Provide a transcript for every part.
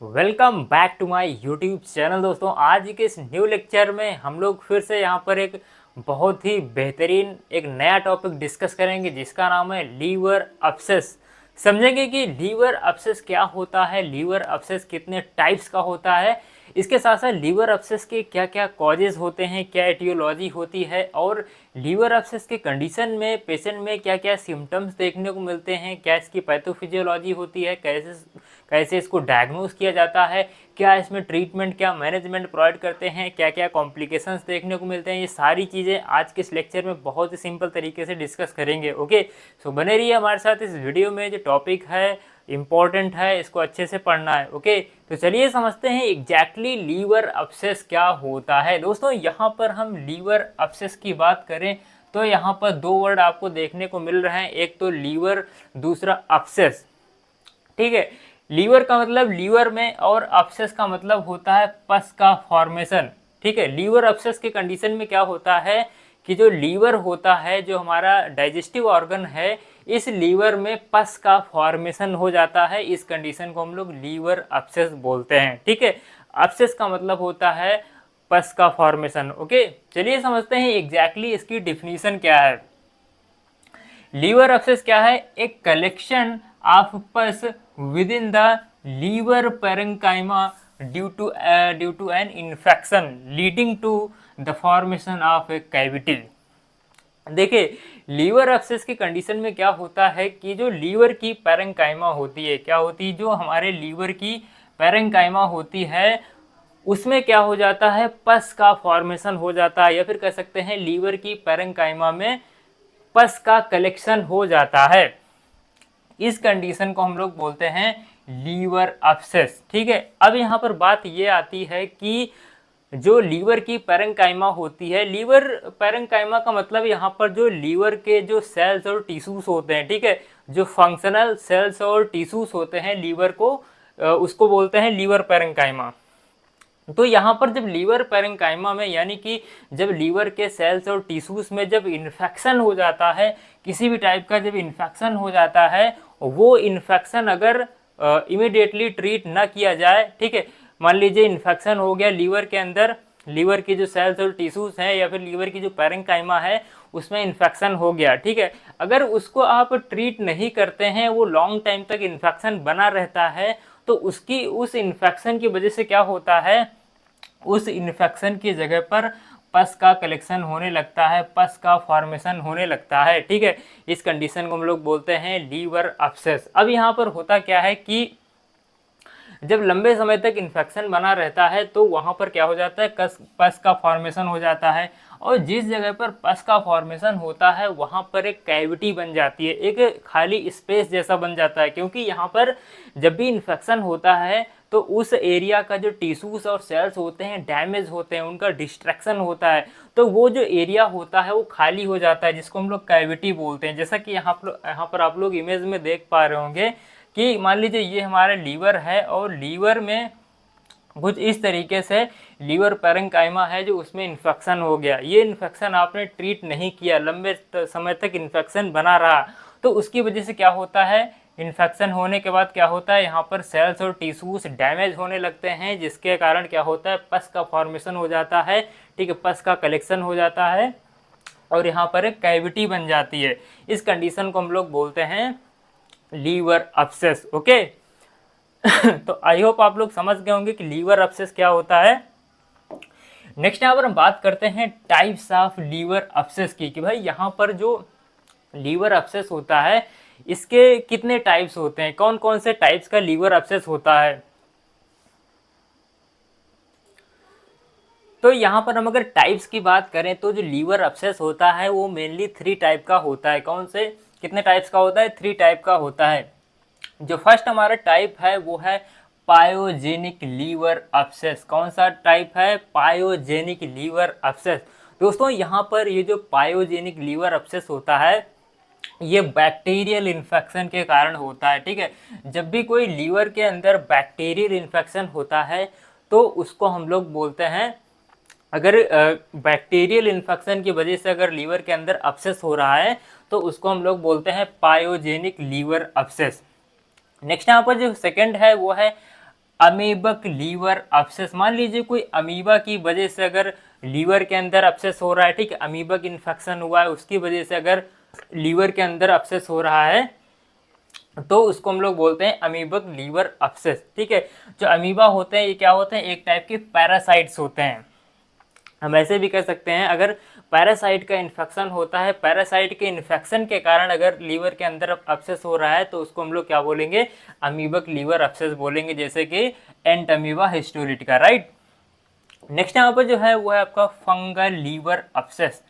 Welcome back to my YouTube channel. दोस्तों, आज के इस न्यू लेक्चर में हम लोग फिर से यहाँ पर एक बहुत ही बेहतरीन एक नया टॉपिक डिस्कस करेंगे जिसका नाम है लीवर अब्सेस। समझेंगे कि लीवर अब्सेस क्या होता है, लीवर अब्सेस कितने टाइप्स का होता है, इसके साथ साथ लीवर अब्सेस के क्या क्या कॉजेज होते हैं, क्या एटियोलॉजी होती है और लीवर अब्सेस के कंडीशन में पेशेंट में क्या क्या सिम्टम्स देखने को मिलते हैं, क्या इसकी पैथोफिजियोलॉजी होती है, कैसे कैसे इसको डायग्नोज किया जाता है, क्या इसमें ट्रीटमेंट क्या मैनेजमेंट प्रोवाइड करते हैं, क्या क्या कॉम्प्लिकेशंस देखने को मिलते हैं। ये सारी चीज़ें आज के इस लेक्चर में बहुत ही सिंपल तरीके से डिस्कस करेंगे। ओके, सो बने रहिए हमारे साथ। इस वीडियो में जो टॉपिक है इम्पॉर्टेंट है, इसको अच्छे से पढ़ना है। ओके, तो चलिए समझते हैं एग्जैक्टली लीवर अब्सेस क्या होता है। दोस्तों, यहाँ पर हम लीवर अब्सेस की बात करें तो यहाँ पर दो वर्ड आपको देखने को मिल रहे हैं, एक तो लीवर, दूसरा अब्सेस। ठीक है, लीवर का मतलब लीवर में और अब्सेस का मतलब होता है पस का फॉर्मेशन। ठीक है, लीवर अब्सेस के कंडीशन में क्या होता है कि जो लीवर होता है, जो हमारा डाइजेस्टिव ऑर्गन है, इस लीवर में पस का फॉर्मेशन हो जाता है। इस कंडीशन को हम लोग लीवर अब्सेस बोलते हैं। ठीक है, अब्सेस का मतलब होता है पस का फॉर्मेशन। ओके, चलिए समझते हैं एग्जैक्टली इसकी डिफिनीशन क्या है। लीवर अब्सेस क्या है? एक collection of pus within the liver parenchyma due to an infection leading to the formation of a cavity. देखिए, लीवर अब्सेस की कंडीशन में क्या होता है कि जो लीवर की पैरेंकाइमा होती है, क्या होती है, जो हमारे लीवर की पैरेंकाइमा होती है, उसमें क्या हो जाता है, पस का फॉर्मेशन हो जाता है, या फिर कह सकते हैं लीवर की पैरेंकाइमा में पस का कलेक्शन हो जाता है। इस कंडीशन को हम लोग बोलते हैं लीवर अब्सेस। ठीक है, अब यहाँ पर बात ये आती है कि जो लीवर की पैरेंकाइमा होती है, लीवर पैरेंकाइमा का मतलब यहाँ पर जो लीवर के जो सेल्स और टिश्यूज होते हैं, ठीक है, जो फंक्शनल सेल्स और टिश्यूज होते हैं लीवर को, उसको बोलते हैं लीवर पैरेंकाइमा। तो यहाँ पर जब लीवर पैरेंकाइमा में, यानी कि जब लीवर के सेल्स और टिश्यूज में जब इन्फेक्शन हो जाता है, किसी भी टाइप का जब इन्फेक्शन हो जाता है, वो इन्फेक्शन अगर इमीडिएटली ट्रीट ना किया जाए, ठीक है, मान लीजिए इन्फेक्शन हो गया लीवर के अंदर, लीवर की जो सेल्स और टिश्यूज हैं या फिर लीवर की जो पैरेंकाइमा है उसमें इन्फेक्शन हो गया, ठीक है, अगर उसको आप ट्रीट नहीं करते हैं, वो लॉन्ग टाइम तक इन्फेक्शन बना रहता है, तो उसकी उस इन्फेक्शन की वजह से क्या होता है, उस इन्फेक्शन की जगह पर पस का कलेक्शन होने लगता है, पस का फॉर्मेशन होने लगता है। ठीक है, इस कंडीशन को हम लोग बोलते हैं लीवर अब्सेस। अब यहाँ पर होता क्या है कि जब लंबे समय तक इन्फेक्शन बना रहता है तो वहाँ पर क्या हो जाता है, पस का फॉर्मेशन हो जाता है, और जिस जगह पर पस का फॉर्मेशन होता है वहाँ पर एक कैविटी बन जाती है, एक खाली स्पेस जैसा बन जाता है, क्योंकि यहाँ पर जब भी इन्फेक्शन होता है तो उस एरिया का जो टिश्यूज और सेल्स होते हैं डैमेज होते हैं, उनका डिस्ट्रैक्शन होता है, तो वो जो एरिया होता है वो खाली हो जाता है, जिसको हम लोग कैविटी बोलते हैं। जैसा कि यहाँ पर आप लोग इमेज में देख पा रहे होंगे कि मान लीजिए ये हमारा लीवर है और लीवर में कुछ इस तरीके से लीवर पैरेंकाइमा है जो उसमें इन्फेक्शन हो गया, ये इन्फेक्शन आपने ट्रीट नहीं किया, लंबे समय तक इन्फेक्शन बना रहा, तो उसकी वजह से क्या होता है, इन्फेक्शन होने के बाद क्या होता है, यहाँ पर सेल्स और टिश्यूज डैमेज होने लगते हैं, जिसके कारण क्या होता है, पस का फॉर्मेशन हो जाता है, ठीक है, पस का कलेक्शन हो जाता है और यहाँ पर एक कैविटी बन जाती है। इस कंडीशन को हम लोग बोलते हैं लीवर अब्सेस। ओके, तो आई होप आप लोग समझ गए होंगे कि लीवर अब्सेस क्या होता है। नेक्स्ट यहाँ पर हम बात करते हैं टाइप्स ऑफ लीवर अब्सेस की, कि भाई यहाँ पर जो लीवर अब्सेस होता है इसके कितने टाइप्स होते हैं, कौन कौन से टाइप्स का लीवर अब्सेस होता है। तो यहाँ पर हम अगर टाइप्स की बात करें तो जो लीवर अब्सेस होता है वो मेनली 3 टाइप का होता है। कौन से, कितने टाइप्स का होता है, 3 टाइप का होता है। जो फर्स्ट हमारा टाइप है वो है पायोजेनिक लीवर अब्सेस। कौन सा टाइप है, पायोजेनिक लीवर अब्सेस। दोस्तों, यहाँ पर ये जो पायोजेनिक लीवर अब्सेस होता है ये बैक्टीरियल इन्फेक्शन के कारण होता है। ठीक है, जब भी कोई लीवर के अंदर बैक्टीरियल इन्फेक्शन होता है तो उसको हम लोग बोलते हैं, अगर बैक्टीरियल इन्फेक्शन की वजह से अगर लीवर के अंदर अब्सेस हो रहा है तो उसको हम लोग बोलते हैं पायोजेनिक लीवर अब्सेस। नेक्स्ट यहाँ पर जो सेकंड है वो है अमीबक लीवर अब्सेस, मान लीजिए कोई अमीबा की वजह से अगर लीवर के अंदर अब्सेस हो रहा है, ठीक है, अमीबक इन्फेक्शन हुआ है उसकी वजह से अगर लीवर के अंदर अब्सेस हो रहा है तो उसको हम लोग बोलते हैं अमीबक लीवर अब्सेस, ठीक है। जो अमीबा होते हैं ये क्या होते हैं, एक टाइप के पैरासाइट्स होते हैं। हम ऐसे भी कह सकते हैं अगर पैरासाइट का इन्फेक्शन होता है, पैरासाइट के इन्फेक्शन के कारण अगर लीवर के अंदर अब्सेस हो रहा है तो उसको हम लोग क्या बोलेंगे, अमीबक लीवर अब्सेस बोलेंगे, जैसे कि एंटअमीबा हिस्टोलिटिका, राइट। नेक्स्ट यहाँ पर जो है वो है आपका फंगल लीवर अब्सेस।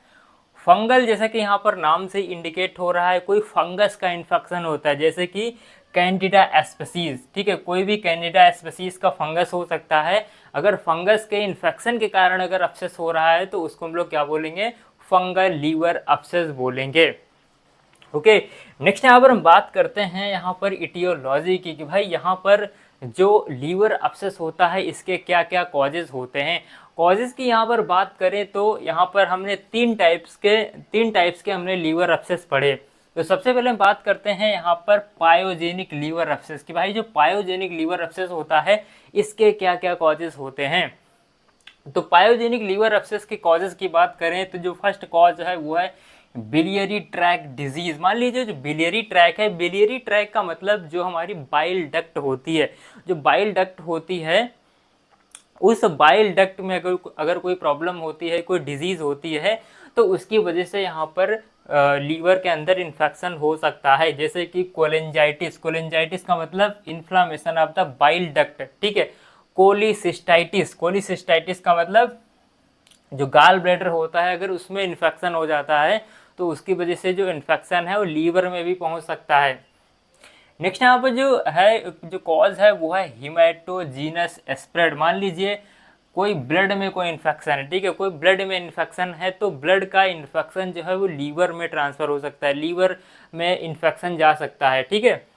फंगल जैसा कि यहाँ पर नाम से इंडिकेट हो रहा है, कोई फंगस का इन्फेक्शन होता है, जैसे कि कैंडिडा एस्पेसीज, ठीक है, कोई भी कैंडिडा एस्पेसीज का फंगस हो सकता है। अगर फंगस के इन्फेक्शन के कारण अगर अब्सेस हो रहा है तो उसको हम लोग क्या बोलेंगे, फंगल लीवर अब्सेस बोलेंगे। ओके, नेक्स्ट यहाँ पर हम बात करते हैं यहाँ पर इटियोलॉजी की, कि भाई यहाँ पर जो लीवर अब्सेस होता है इसके क्या क्या कॉजेज होते हैं। कॉजेज की यहाँ पर बात करें तो यहाँ पर हमने तीन टाइप्स के हमने लीवर अब्सेस पढ़े। तो सबसे पहले हम बात करते हैं यहाँ पर पायोजेनिक लीवर अब्सेस की, भाई जो पायोजेनिक लीवर अब्सेस होता है इसके क्या क्या कॉजेज होते हैं। तो पायोजेनिक लीवर अब्सेस के कॉजेज की बात करें तो जो फर्स्ट कॉज है वो है बिलियरी ट्रैक डिजीज। मान लीजिए जो बिलियरी ट्रैक है, बिलियरी ट्रैक का मतलब जो हमारी बाइल डक्ट होती है, जो बाइल डक्ट होती है उस बाइल डक्ट में अगर कोई प्रॉब्लम होती है, कोई डिजीज होती है तो उसकी वजह से यहाँ पर लीवर के अंदर इन्फेक्शन हो सकता है, जैसे कि कोलेंजाइटिस। कोलेंजाइटिस का मतलब inflammation of the bile duct, ठीक है। कोलिसिस्टाइटिस, कोलिसिस्टाइटिस का मतलब जो गाल ब्लैडर होता है अगर उसमें इन्फेक्शन हो जाता है तो उसकी वजह से जो इन्फेक्शन है वो लीवर में भी पहुंच सकता है। नेक्स्ट यहाँ पर जो है जो कॉज है वो है हिमेटोजीनस स्प्रेड। मान लीजिए कोई ब्लड में कोई इन्फेक्शन है, ठीक है, कोई ब्लड में इन्फेक्शन है तो ब्लड का इन्फेक्शन जो है वो लीवर में ट्रांसफर हो सकता है, लीवर में इन्फेक्शन जा सकता है, ठीक है।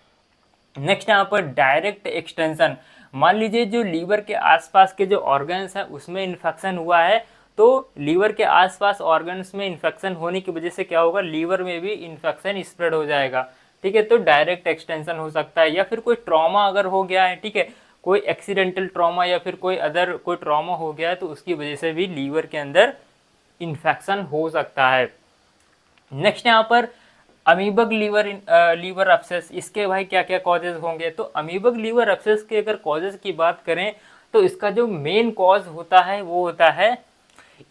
नेक्स्ट यहाँ पर डायरेक्ट एक्सटेंशन, मान लीजिए जो लीवर के आसपास के जो ऑर्गन्स हैं उसमें इन्फेक्शन हुआ है तो लीवर के आसपास ऑर्गन्स में इन्फेक्शन होने की वजह से क्या होगा, लीवर में भी इन्फेक्शन स्प्रेड हो जाएगा, ठीक है। तो डायरेक्ट एक्सटेंशन हो सकता है, या फिर कोई ट्रॉमा अगर हो गया है, ठीक है, कोई एक्सीडेंटल ट्रॉमा या फिर कोई अदर कोई ट्रॉमा हो गया है तो उसकी वजह से भी लीवर के अंदर इन्फेक्शन हो सकता है। नेक्स्ट यहाँ पर अमीबक लीवर अब्सेस, इसके भाई क्या क्या कॉजेज होंगे। तो अमीबक लीवर अब्सेस के अगर कॉजेज की बात करें तो इसका जो मेन कॉज होता है वो होता है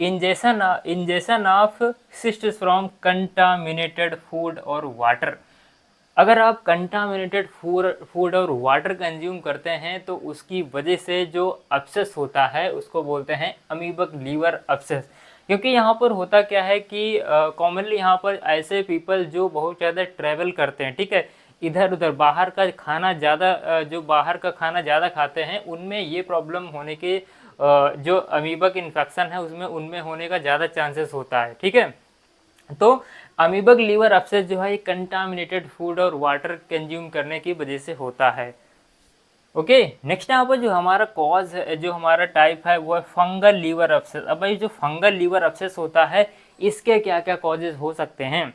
ingestion of cysts from contaminated food और वाटर। अगर आप कंटामिनेटेड फूड और वाटर कंज्यूम करते हैं तो उसकी वजह से जो अब्सेस होता है उसको बोलते हैं अमीबक लीवर अब्सेस। क्योंकि यहाँ पर होता क्या है कि कॉमनली यहाँ पर ऐसे पीपल जो बहुत ज़्यादा ट्रैवल करते हैं, ठीक है, इधर उधर बाहर का खाना ज़्यादा जो बाहर का खाना ज़्यादा खाते हैं उनमें ये प्रॉब्लम होने के जो अमीबक इन्फेक्शन है उसमें उनमें होने का ज़्यादा चांसेस होता है, ठीक है। तो अमीबक लीवर अब्सेस जो है ये कंटामिनेटेड फूड और वाटर कंज्यूम करने की वजह से होता है। ओके, नेक्स्ट यहाँ पर जो हमारा कॉज है, जो हमारा टाइप है वो है फंगल लीवर अब्सेस। अब भाई जो फंगल लीवर अब्सेस होता है इसके क्या क्या कॉजेज हो सकते हैं।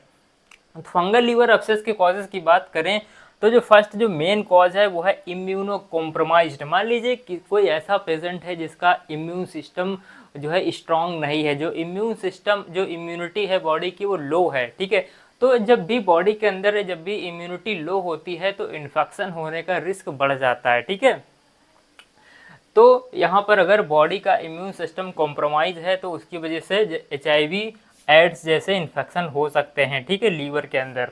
फंगल लीवर अब्सेस के कॉजेज की बात करें तो जो फर्स्ट जो मेन कॉज है वो है इम्यूनो कॉम्प्रोमाइज्ड। मान लीजिए कि कोई ऐसा पेशेंट है जिसका इम्यून सिस्टम जो है स्ट्रांग नहीं है, जो इम्यून सिस्टम जो इम्यूनिटी है बॉडी की वो लो है, ठीक है। तो जब भी बॉडी के अंदर जब भी इम्यूनिटी लो होती है तो इन्फेक्शन होने का रिस्क बढ़ जाता है, ठीक है। तो यहाँ पर अगर बॉडी का इम्यून सिस्टम कॉम्प्रोमाइज है तो उसकी वजह से HIV एड्स जैसे इन्फेक्शन हो सकते हैं, ठीक है, लीवर के अंदर।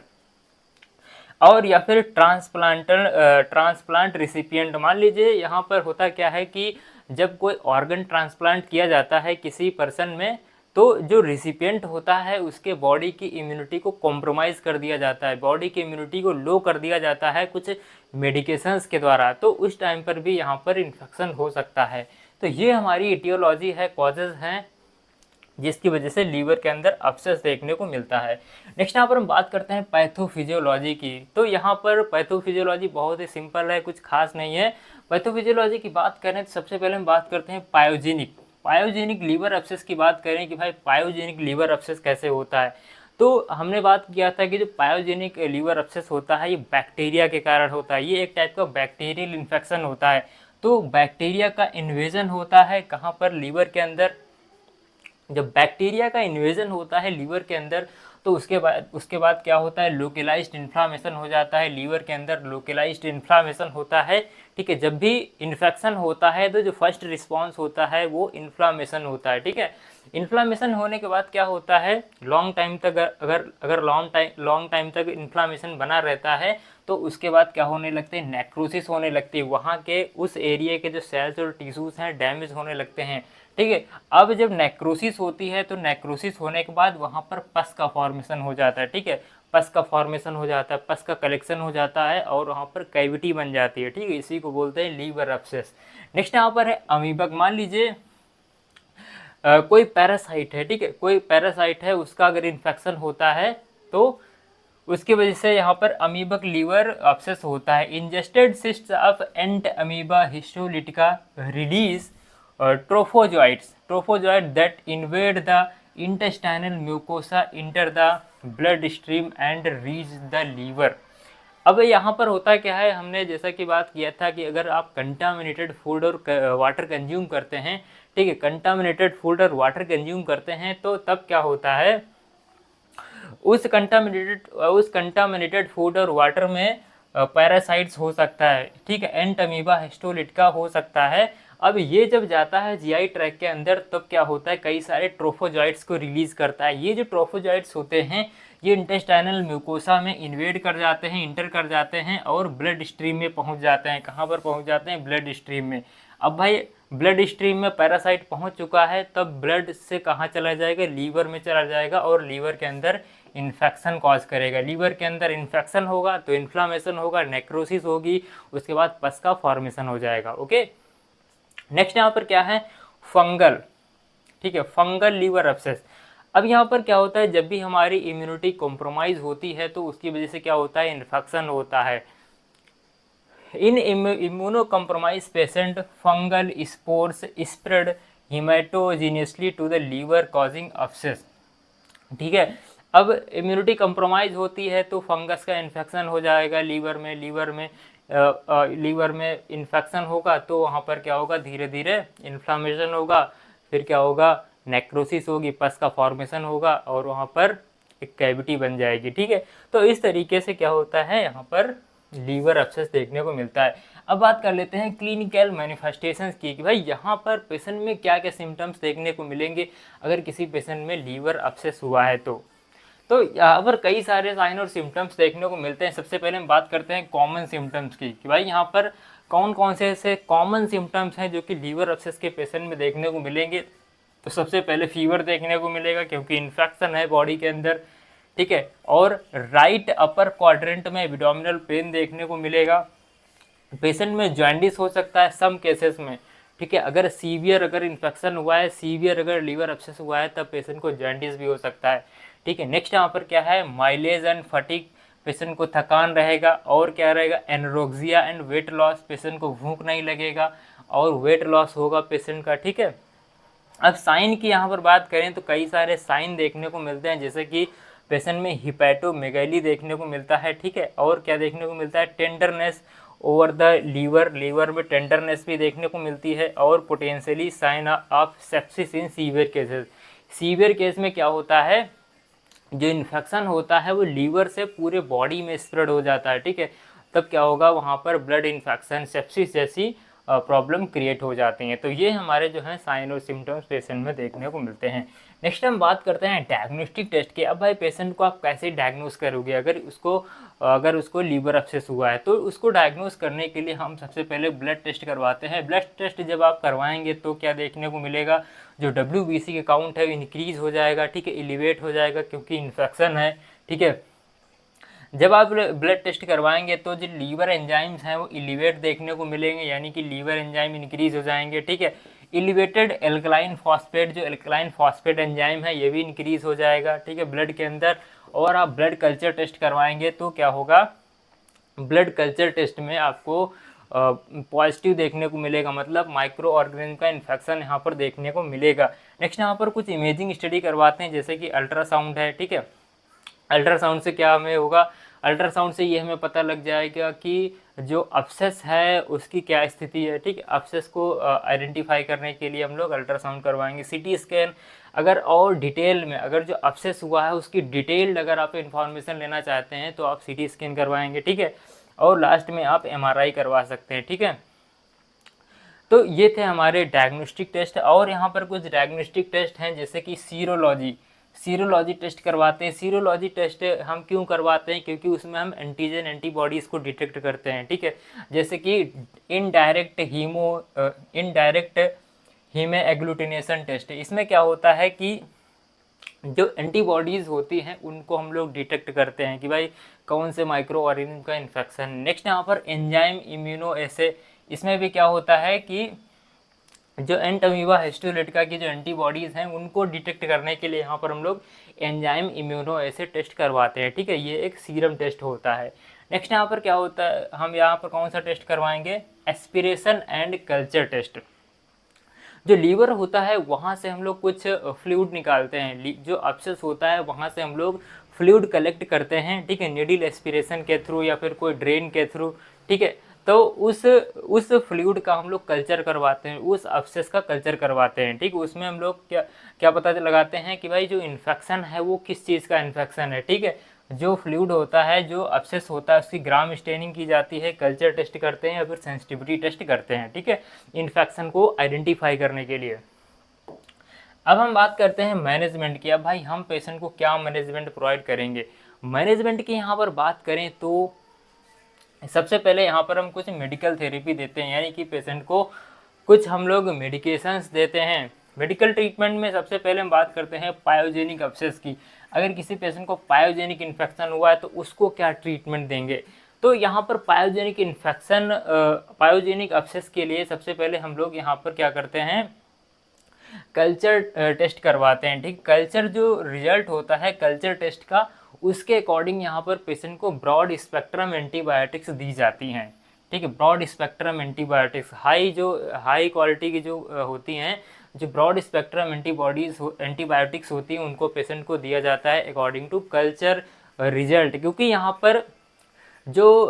और या फिर ट्रांसप्लांट रिसिपिएंट, मान लीजिए यहाँ पर होता क्या है कि जब कोई ऑर्गन ट्रांसप्लांट किया जाता है किसी पर्सन में तो जो रिसिपिएंट होता है उसके बॉडी की इम्यूनिटी को कॉम्प्रोमाइज़ कर दिया जाता है, बॉडी की इम्यूनिटी को लो कर दिया जाता है कुछ मेडिकेशंस के द्वारा, तो उस टाइम पर भी यहाँ पर इन्फेक्शन हो सकता है। तो ये हमारी इटियोलॉजी है, कॉजेज़ हैं जिसकी वजह से लीवर के अंदर अब्सेस देखने को मिलता है। नेक्स्ट यहाँ पर हम बात करते हैं पैथोफिजियोलॉजी की। तो यहाँ पर पैथोफिजियोलॉजी बहुत ही सिंपल है, कुछ खास नहीं है। पैथोफिजियोलॉजी की बात करें तो सबसे पहले हम बात करते हैं पायोजेनिक लीवर अब्सेस की बात करें कि भाई पायोजेनिक लीवर अब्सेस कैसे होता है। तो हमने बात किया था कि जो पायोजेनिक लीवर अब्सेस होता है ये बैक्टीरिया के कारण होता है, ये एक टाइप का बैक्टीरियल इन्फेक्शन होता है। तो बैक्टीरिया का इन्वेजन होता है कहाँ पर, लीवर के अंदर। जब बैक्टीरिया का इन्वेजन होता है लीवर के अंदर तो उसके बाद क्या होता है, लोकलाइज्ड इन्फ्लामेशन हो जाता है लीवर के अंदर, लोकलाइज्ड इन्फ्लामेशन होता है। ठीक है, जब भी इन्फेक्शन होता है तो जो फर्स्ट रिस्पांस होता है वो इन्फ्लामेशन होता है। ठीक है, इन्फ्लामेशन होने के बाद क्या होता है, लॉन्ग टाइम तक अगर लॉन्ग टाइम तक इन्फ्लामेशन बना रहता है तो उसके बाद क्या होने लगते हैं, नेक्रोसिस होने लगती है, वहाँ के उस एरिया के जो सेल्स और टिश्यूज हैं डैमेज होने लगते हैं। ठीक है, अब जब नेक्रोसिस होती है तो नेक्रोसिस होने के बाद वहाँ पर पस का फॉर्मेशन हो जाता है। ठीक है, पस का फॉर्मेशन हो जाता है, पस का कलेक्शन हो जाता है और वहाँ पर कैविटी बन जाती है। ठीक है, इसी को बोलते हैं लीवर एब्सेस। नेक्स्ट यहाँ पर है अमीबक। मान लीजिए कोई पैरासाइट है, ठीक है, कोई पैरासाइट है, उसका अगर इन्फेक्शन होता है तो उसकी वजह से यहाँ पर अमीबक लीवर एब्सेस होता है। Ingested cysts of Entamoeba histolytica release trophozoite that invade the intestinal mucosa enter the blood stream and reach the liver. अब यहाँ पर होता क्या है, हमने जैसा कि बात किया था कि अगर आप कंटामिनेटेड फूड और वाटर कंज्यूम करते हैं, ठीक है, कंटामिनेटेड फूड और वाटर कंज्यूम करते हैं तो तब क्या होता है, उस कंटामिनेटेड फूड और वाटर में पैरासाइट्स हो सकता है। ठीक है, एंट अमीबा हिस्टोलिटिका हो सकता है। अब ये जब जाता है जीआई ट्रैक के अंदर तब क्या होता है, कई सारे ट्रोफोजॉइट्स को रिलीज करता है। ये जो ट्रोफोजॉइट्स होते हैं ये इंटेस्टाइनल म्यूकोसा में इन्वेड कर जाते हैं, इंटर कर जाते हैं और ब्लड स्ट्रीम में पहुंच जाते हैं। कहाँ पर पहुंच जाते हैं, ब्लड स्ट्रीम में। अब भाई ब्लड स्ट्रीम में पैरासाइट पहुंच चुका है तब ब्लड से कहाँ चला जाएगा, लीवर में चला जाएगा और लीवर के अंदर इन्फेक्शन कॉज करेगा। लीवर के अंदर इन्फेक्शन होगा तो इन्फ्लामेशन होगा, नेक्रोसिस होगी, उसके बाद पस का फॉर्मेशन हो जाएगा। ओके, नेक्स्ट यहाँ पर क्या है, फंगल। ठीक है, फंगल लीवर एब्सेस। अब यहाँ पर क्या होता है, जब भी हमारी इम्यूनिटी कॉम्प्रोमाइज होती है तो उसकी वजह से क्या होता है, इन्फेक्शन होता है। In immunocompromised patient fungal spores spread haematogenously to the liver causing abscess. ठीक है, अब इम्यूनिटी कॉम्प्रोमाइज होती है तो फंगस का इन्फेक्शन हो जाएगा लीवर में, लीवर में इन्फेक्शन होगा तो वहाँ पर क्या होगा, धीरे धीरे इन्फ्लामेशन होगा, फिर क्या होगा, नेक्रोसिस होगी, पस का फॉर्मेशन होगा और वहाँ पर एक कैविटी बन जाएगी। ठीक है, तो इस तरीके से क्या होता है, यहाँ पर लीवर एब्सेस देखने को मिलता है। अब बात कर लेते हैं क्लिनिकल मैनिफेस्टेशंस की कि भाई यहाँ पर पेशेंट में क्या क्या सिम्टम्स देखने को मिलेंगे अगर किसी पेशेंट में लीवर एब्सेस हुआ है तो यहाँ पर कई सारे साइन और सिम्टम्स देखने को मिलते हैं। सबसे पहले हम बात करते हैं कॉमन सिम्टम्स की कि भाई यहाँ पर कौन कौन से ऐसे कॉमन सिम्टम्स हैं जो कि लीवर एब्सेस के पेशेंट में देखने को मिलेंगे। तो सबसे पहले फीवर देखने को मिलेगा क्योंकि इन्फेक्शन है बॉडी के अंदर। ठीक है, और राइट अपर क्वाड्रेंट में एब्डोमिनल पेन देखने को मिलेगा। पेशेंट में जॉन्डिस हो सकता है सम केसेस में। ठीक है, अगर सीवियर अगर इन्फेक्शन हुआ है, सीवियर अगर लीवर एब्सेस हुआ है तब पेशेंट को जॉन्डिस भी हो सकता है। ठीक है, नेक्स्ट यहाँ पर क्या है, माइलेज एंड फटीग, पेशेंट को थकान रहेगा और क्या रहेगा, एनरोक्सिया एंड वेट लॉस, पेशेंट को भूख नहीं लगेगा और वेट लॉस होगा पेशेंट का। ठीक है, अब साइन की यहाँ पर बात करें तो कई सारे साइन देखने को मिलते हैं, जैसे कि पेशेंट में हिपैटोमेगैली देखने को मिलता है। ठीक है, और क्या देखने को मिलता है, टेंडरनेस ओवर द लीवर में टेंडरनेस भी देखने को मिलती है और potentially sign of sepsis in severe cases. Severe case में क्या होता है, जो इन्फेक्शन होता है वो लीवर से पूरे बॉडी में स्प्रेड हो जाता है। ठीक है, तब क्या होगा, वहाँ पर ब्लड इन्फेक्शन, सेप्सिस जैसी प्रॉब्लम क्रिएट हो जाती हैं। तो ये हमारे जो है साइन और सिम्टम्स पेशेंट में देखने को मिलते हैं। नेक्स्ट हम बात करते हैं डायग्नोस्टिक टेस्ट की। अब भाई पेशेंट को आप कैसे डायग्नोस करोगे, अगर उसको लीवर एब्सेस हुआ है तो उसको डायग्नोस करने के लिए हम सबसे पहले ब्लड टेस्ट करवाते हैं। ब्लड टेस्ट जब आप करवाएंगे तो क्या देखने को मिलेगा, जो WBC का काउंट है इंक्रीज हो जाएगा। ठीक है, एलिवेट हो जाएगा क्योंकि इन्फेक्शन है। ठीक है, जब आप ब्लड टेस्ट करवाएंगे तो जो लीवर एंजाइम्स हैं वो एलिवेट देखने को मिलेंगे, यानी कि लीवर एंजाइम इंक्रीज हो जाएंगे। ठीक है, एलिवेटेड एल्कलाइन फॉस्फेट, जो एल्कलाइन फॉस्फेट एंजाइम है ये भी इंक्रीज हो जाएगा। ठीक है, ब्लड के अंदर। और आप ब्लड कल्चर टेस्ट करवाएंगे तो क्या होगा, ब्लड कल्चर टेस्ट में आपको पॉजिटिव देखने को मिलेगा, मतलब माइक्रो ऑर्गेनिज्म का इन्फेक्शन यहाँ पर देखने को मिलेगा। नेक्स्ट यहाँ पर कुछ इमेजिंग स्टडी करवाते हैं, जैसे कि अल्ट्रासाउंड है। ठीक है, अल्ट्रासाउंड से क्या हमें होगा, अल्ट्रासाउंड से ये हमें पता लग जाएगा कि जो अब्सेस है उसकी क्या स्थिति है, ठीक है। अब्सेस को आइडेंटिफाई करने के लिए हम लोग अल्ट्रासाउंड करवाएंगे। सीटी स्कैन अगर और डिटेल में, अगर जो अब्सेस हुआ है उसकी डिटेल्ड अगर आप इन्फॉर्मेशन लेना चाहते हैं तो आप सीटी स्कैन करवाएंगे, ठीक है। और लास्ट में आप एमआरआई करवा सकते हैं, ठीक है। तो ये थे हमारे डायग्नोस्टिक टेस्ट। और यहाँ पर कुछ डायग्नोस्टिक टेस्ट हैं जैसे कि सीरोलॉजी टेस्ट करवाते हैं। सीरोलॉजी टेस्ट हम क्यों करवाते हैं, क्योंकि उसमें हम एंटीजन एंटीबॉडीज़ को डिटेक्ट करते हैं, ठीक है। जैसे कि इनडायरेक्ट हीमे एग्लूटिनेशन टेस्ट, इसमें क्या होता है कि जो एंटीबॉडीज़ होती हैं उनको हम लोग डिटेक्ट करते हैं कि भाई कौन से माइक्रो ऑर्गेनिज्म का इन्फेक्शन। नेक्स्ट यहाँ पर एंजाइम इम्यूनो एसे, इसमें भी क्या होता है कि जो एंट अमीबा हिस्टोलिटिका की जो एंटीबॉडीज़ हैं उनको डिटेक्ट करने के लिए यहाँ पर हम लोग एंजाइम इम्यूनो एसे टेस्ट करवाते हैं, ठीक है। ये एक सीरम टेस्ट होता है। नेक्स्ट यहाँ पर क्या होता है, हम यहाँ पर कौन सा टेस्ट करवाएंगे, एस्पिरेशन एंड कल्चर टेस्ट। जो लीवर होता है वहाँ से हम लोग कुछ फ्लूइड निकालते हैं, जो अब्सेस होता है वहाँ से हम लोग फ्लूइड कलेक्ट करते हैं, ठीक है, नीडल एस्पिरेशन के थ्रू या फिर कोई ड्रेन के थ्रू, ठीक है। तो उस फ्लूइड का हम लोग कल्चर करवाते हैं, उस अब्सेस का कल्चर करवाते हैं, ठीक है। उसमें हम लोग क्या पता लगाते हैं कि भाई जो इन्फेक्शन है वो किस चीज़ का इन्फेक्शन है, ठीक है। जो फ्लूइड होता है, जो अब्सेस होता है, उसकी ग्राम स्टेनिंग की जाती है, कल्चर टेस्ट करते हैं या फिर सेंसिटिविटी टेस्ट करते हैं, ठीक है, इन्फेक्शन को आइडेंटिफाई करने के लिए। अब हम बात करते हैं मैनेजमेंट की। अब भाई हम पेशेंट को क्या मैनेजमेंट प्रोवाइड करेंगे। मैनेजमेंट की यहाँ पर बात करें तो सबसे पहले यहाँ पर हम कुछ मेडिकल थेरेपी देते हैं, यानी कि पेशेंट को कुछ हम लोग मेडिकेशंस देते हैं। मेडिकल ट्रीटमेंट में सबसे पहले हम बात करते हैं पायोजेनिक अब्सेस की। अगर किसी पेशेंट को पायोजेनिक इन्फेक्शन हुआ है तो उसको क्या ट्रीटमेंट देंगे। तो यहाँ पर पायोजेनिक अब्सेस के लिए सबसे पहले हम लोग यहाँ पर क्या करते हैं, कल्चर टेस्ट करवाते हैं, ठीक। कल्चर जो रिजल्ट होता है कल्चर टेस्ट का, उसके अकॉर्डिंग यहाँ पर पेशेंट को ब्रॉड स्पेक्ट्रम एंटीबायोटिक्स दी जाती हैं, ठीक है। Broad spectrum antibiotics high quality की जो होती हैं, जो ब्रॉड स्पेक्ट्रम एंटीबायोटिक्स होती हैं उनको पेशेंट को दिया जाता है अकॉर्डिंग टू कल्चर रिजल्ट। क्योंकि यहाँ पर जो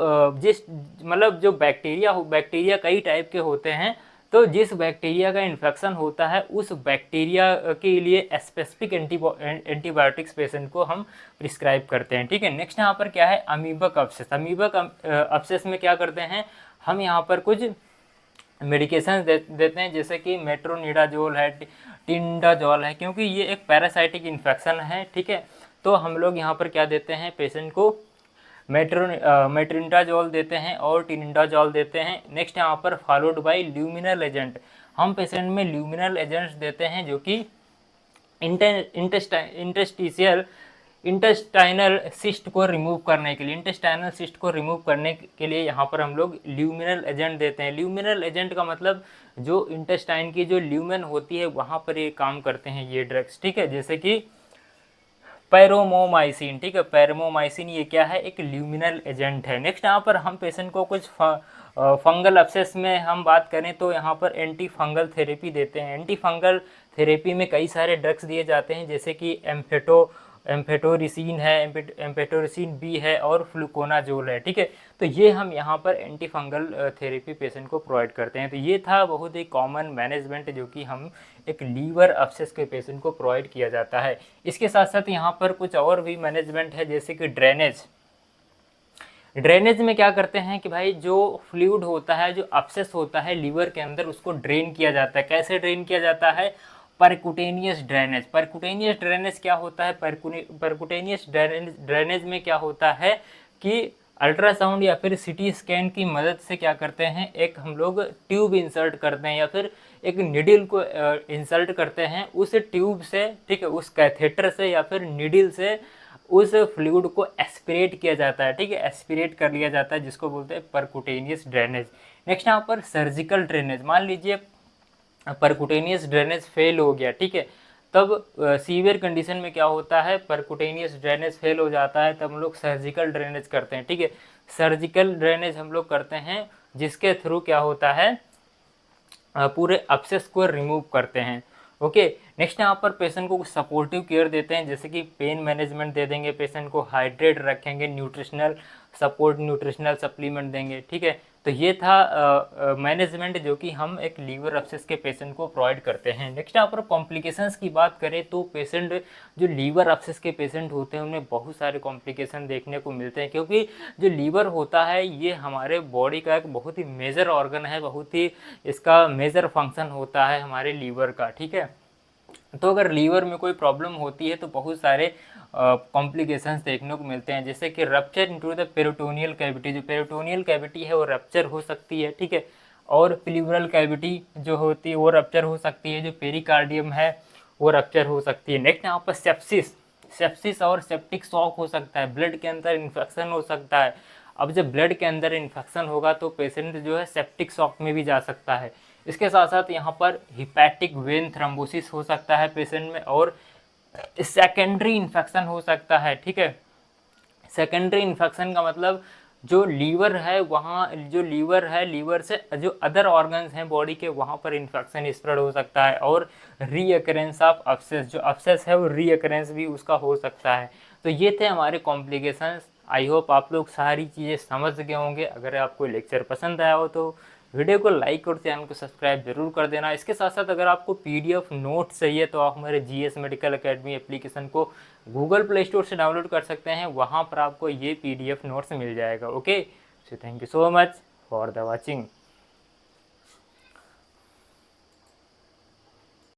बैक्टीरिया कई टाइप के होते हैं, तो जिस बैक्टीरिया का इन्फेक्शन होता है उस बैक्टीरिया के लिए स्पेसिफिक एंटीबायोटिक्स पेशेंट को हम प्रिस्क्राइब करते हैं, ठीक है। नेक्स्ट यहाँ पर क्या है, अमीबक अब्सेस। अमीबक अब्सेस में क्या करते हैं, हम यहाँ पर कुछ मेडिकेशन देते हैं जैसे कि मेट्रोनिडाजोल है, टिंडाजोल है, क्योंकि ये एक पैरासाइटिक इन्फेक्शन है, ठीक है। तो हम लोग यहाँ पर क्या देते हैं, पेशेंट को मेट्रोनिडाजोल देते हैं और टिंडाजोल देते हैं। नेक्स्ट यहाँ पर फॉलोड बाय ल्यूमिनल एजेंट। हम पेशेंट में ल्यूमिनल एजेंट्स देते हैं जो कि इंटेस्टाइनल सिस्ट को रिमूव करने के लिए यहाँ पर हम लोग ल्यूमिनल एजेंट देते हैं। ल्यूमिनल एजेंट का मतलब जो इंटेस्टाइन की जो ल्यूमेन होती है वहाँ पर ये काम करते हैं ये ड्रग्स, ठीक है। जैसे कि पैरोमोमाइसिन, ठीक है, पैरोमोमाइसिन ये क्या है, एक ल्यूमिनल एजेंट है। नेक्स्ट यहाँ पर हम पेशेंट को कुछ फंगल अब्सेस में हम बात करें तो यहाँ पर एंटी फंगल थेरेपी देते हैं। एंटी फंगल थेरेपी में कई सारे ड्रग्स दिए जाते हैं जैसे कि एम्फेटोरिसिन है, एम्फेटोरिसिन बी है और फ्लूकोनाजोल है, ठीक है। तो ये हम यहाँ पर एंटी फंगल थेरेपी पेशेंट को प्रोवाइड करते हैं। तो ये था बहुत ही कॉमन मैनेजमेंट जो कि हम एक लीवर अब्सेस के पेशेंट को प्रोवाइड किया जाता है। इसके साथ साथ यहाँ पर कुछ और भी मैनेजमेंट है जैसे कि ड्रेनेज में क्या करते हैं कि भाई जो फ्लूइड होता है, जो अब्सेस होता है लीवर के अंदर, उसको ड्रेन किया जाता है। कैसे ड्रेन किया जाता है, परकुटेनियस ड्रेनेज क्या होता है, परकुटेनियस ड्रेनेज में क्या होता है कि अल्ट्रासाउंड या फिर सीटी स्कैन की मदद से क्या करते हैं, एक हम लोग ट्यूब इंसर्ट करते हैं या फिर एक निडल को इंसर्ट करते हैं उस ट्यूब से, ठीक है, उस कैथेटर से या फिर निडल से उस फ्लूइड को एस्पिरेट किया जाता है, ठीक है, एस्पिरेट कर लिया जाता है, जिसको बोलते हैं परकुटेनियस ड्रेनेज। नेक्स्ट यहाँ पर सर्जिकल ड्रेनेज। मान लीजिए परकुटेनियस ड्रेनेज फेल हो गया, ठीक है, तब सीवियर कंडीशन में क्या होता है, परकुटेनियस ड्रेनेज फेल हो जाता है, तब हम लोग सर्जिकल ड्रेनेज करते हैं, ठीक है। सर्जिकल ड्रेनेज हम लोग करते हैं जिसके थ्रू क्या होता है, पूरे अब्सेस को रिमूव करते हैं। ओके। नेक्स्ट यहाँ पर पेशेंट को सपोर्टिव केयर देते हैं, जैसे कि पेन मैनेजमेंट दे देंगे, पेशेंट को हाइड्रेट रखेंगे, न्यूट्रिशनल सपोर्ट, न्यूट्रिशनल सप्लीमेंट देंगे, ठीक है। तो ये था मैनेजमेंट जो कि हम एक लीवर अब्सेस के पेशेंट को प्रोवाइड करते हैं। नेक्स्ट यहाँ पर कॉम्प्लिकेशंस की बात करें तो पेशेंट जो लीवर अब्सेस के पेशेंट होते हैं उनमें बहुत सारे कॉम्प्लिकेशन देखने को मिलते हैं, क्योंकि जो लीवर होता है ये हमारे बॉडी का एक बहुत ही मेजर ऑर्गन है, बहुत ही इसका मेजर फंक्शन होता है हमारे लीवर का, ठीक है। तो अगर लीवर में कोई प्रॉब्लम होती है तो बहुत सारे कॉम्प्लिकेशंस देखने को मिलते हैं, जैसे कि rupture into the peritoneal cavity, जो पेरिटोनियल कैविटी है वो रप्चर हो सकती है, ठीक है। और प्लूरल कैविटी जो होती है वो रप्चर हो सकती है, जो पेरिकार्डियम है वो रप्चर हो सकती है। नेक्स्ट यहाँ पर सेप्सिस और सेप्टिक शॉक हो सकता है, ब्लड के अंदर इन्फेक्शन हो सकता है। अब जब ब्लड के अंदर इन्फेक्शन होगा तो पेशेंट जो है सेप्टिक शॉक में भी जा सकता है। इसके साथ साथ यहाँ पर हिपैटिक वेन थ्रोम्बोसिस हो सकता है पेशेंट में, और सेकेंडरी इन्फेक्शन हो सकता है, ठीक है। सेकेंडरी इन्फेक्शन का मतलब जो लीवर है वहाँ, जो लीवर है लीवर से जो अदर ऑर्गन्स हैं बॉडी के वहाँ पर इन्फेक्शन स्प्रेड हो सकता है, और रीअकरेंस ऑफ अब्सेस, जो अब्सेस है वो रीअकरेंस भी उसका हो सकता है। तो ये थे हमारे कॉम्प्लिकेशंस। आई होप आप लोग सारी चीज़ें समझ गए होंगे। अगर आपको लेक्चर पसंद आया हो तो वीडियो को लाइक और चैनल को सब्सक्राइब जरूर कर देना। इसके साथ साथ अगर आपको पीडीएफ नोट चाहिए तो आप हमारे जीएस मेडिकल एकेडमी एप्लीकेशन को गूगल प्ले स्टोर से डाउनलोड कर सकते हैं, वहाँ पर आपको ये पीडीएफ नोट्स मिल जाएगा। Okay, so thank you so much for the watching.